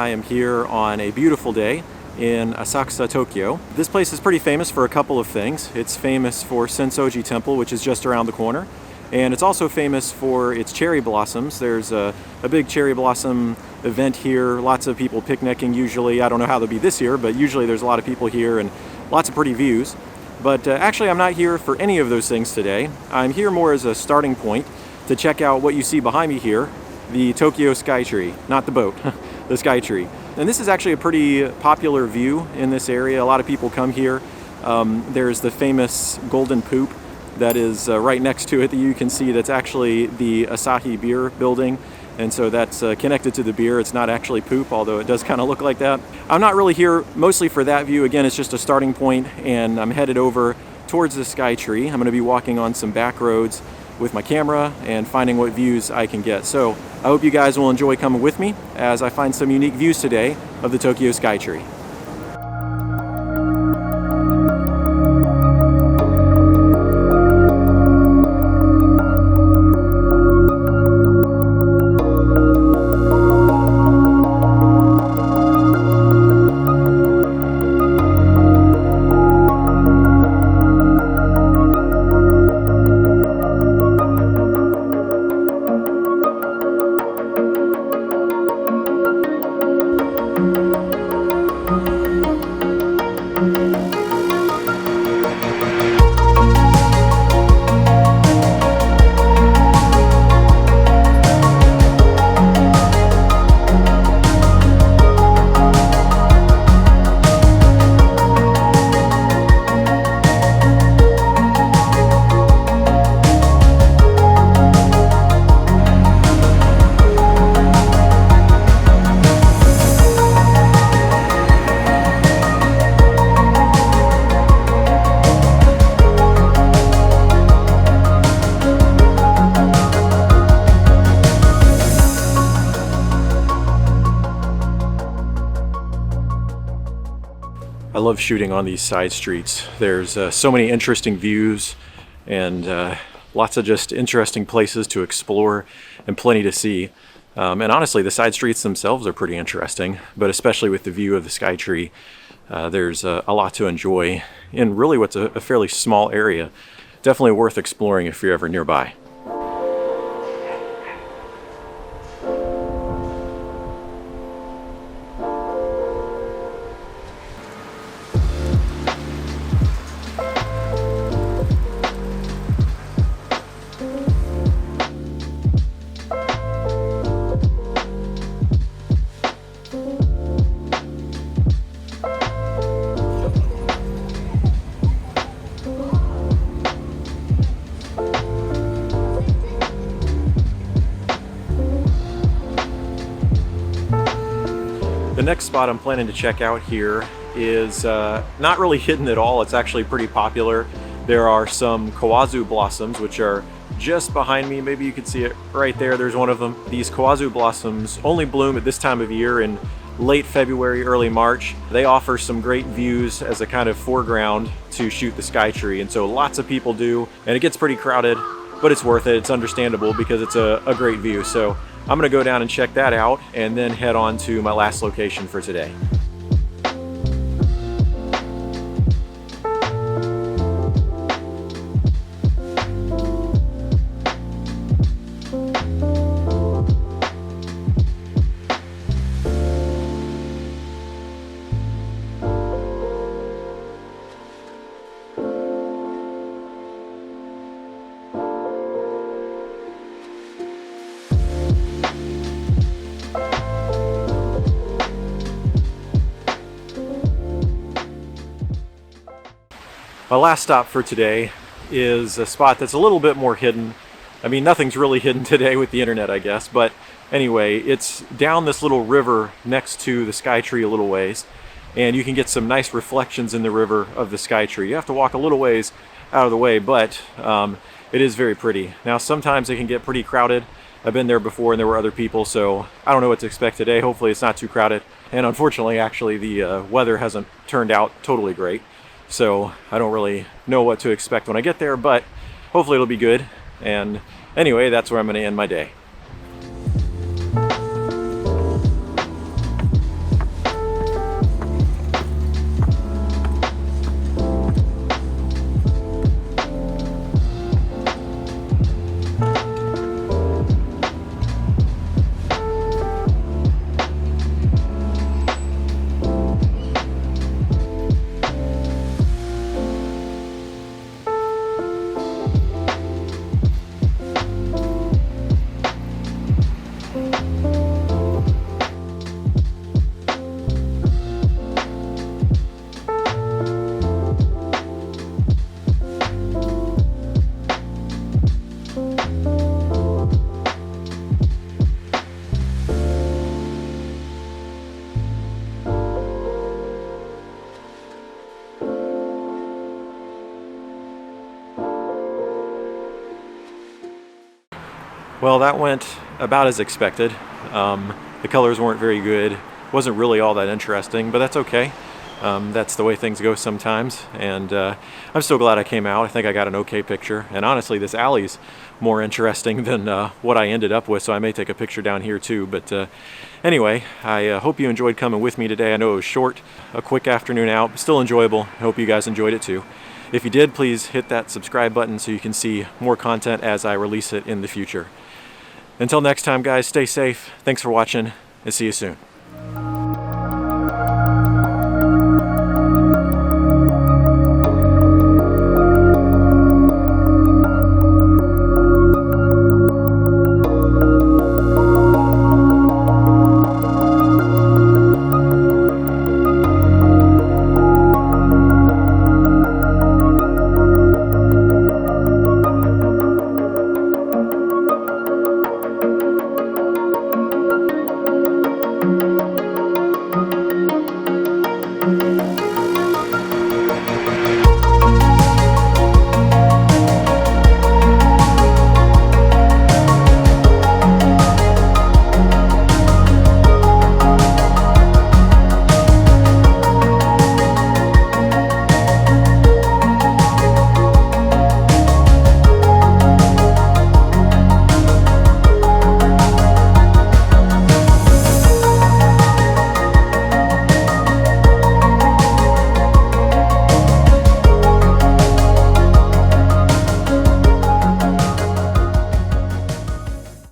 I am here on a beautiful day in Asakusa, Tokyo. This place is pretty famous for a couple of things. It's famous for Sensoji Temple, which is just around the corner, and it's also famous for its cherry blossoms. There's a big cherry blossom event here, lots of people picnicking usually. I don't know how they'll be this year, but usually there's a lot of people here and lots of pretty views. But actually I'm not here for any of those things today. I'm here more as a starting point to check out what you see behind me here, the Tokyo Skytree, not the boat, the Skytree. And this is actually a pretty popular view in this area. A lot of people come here. There's the famous golden poop that is right next to it that you can see. That's actually the Asahi beer building. And so that's connected to the beer. It's not actually poop, although it does kind of look like that. I'm not really here mostly for that view. Again, it's just a starting point, and I'm headed over towards the Skytree. I'm going to be walking on some back roads with my camera and finding what views I can get. So I hope you guys will enjoy coming with me as I find some unique views today of the Tokyo Skytree. I love shooting on these side streets. There's so many interesting views and lots of just interesting places to explore and plenty to see. And honestly, the side streets themselves are pretty interesting, but especially with the view of the Skytree, there's a lot to enjoy in really what's a fairly small area. Definitely worth exploring if you're ever nearby. The next spot I'm planning to check out here is not really hidden at all. It's actually pretty popular. There are some kawazu blossoms, which are just behind me. Maybe you can see it right there. There's one of them. These kawazu blossoms only bloom at this time of year in late February, early March. They offer some great views as a kind of foreground to shoot the Skytree, and so lots of people do, and it gets pretty crowded, but it's worth it. It's understandable because it's a great view. So I'm gonna go down and check that out and then head on to my last location for today. My last stop for today is a spot that's a little bit more hidden. I mean, nothing's really hidden today with the internet, I guess, but anyway, it's down this little river next to the Skytree a little ways, and you can get some nice reflections in the river of the Skytree. You have to walk a little ways out of the way, but it is very pretty. Now, sometimes it can get pretty crowded. I've been there before and there were other people, so I don't know what to expect today. Hopefully it's not too crowded. And unfortunately, actually, the weather hasn't turned out totally great. So I don't really know what to expect when I get there, but hopefully it'll be good. And anyway, that's where I'm going to end my day. Well, that went about as expected. The colors weren't very good. Wasn't really all that interesting, but that's okay. That's the way things go sometimes, and I'm still glad I came out. I think I got an okay picture, and honestly this alley's more interesting than what I ended up with, so I may take a picture down here too. But anyway, I hope you enjoyed coming with me today. I know it was short, a quick afternoon out, but still enjoyable. I hope you guys enjoyed it too. If you did, please hit that subscribe button so you can see more content as I release it in the future. Until next time, guys, stay safe. Thanks for watching, and see you soon.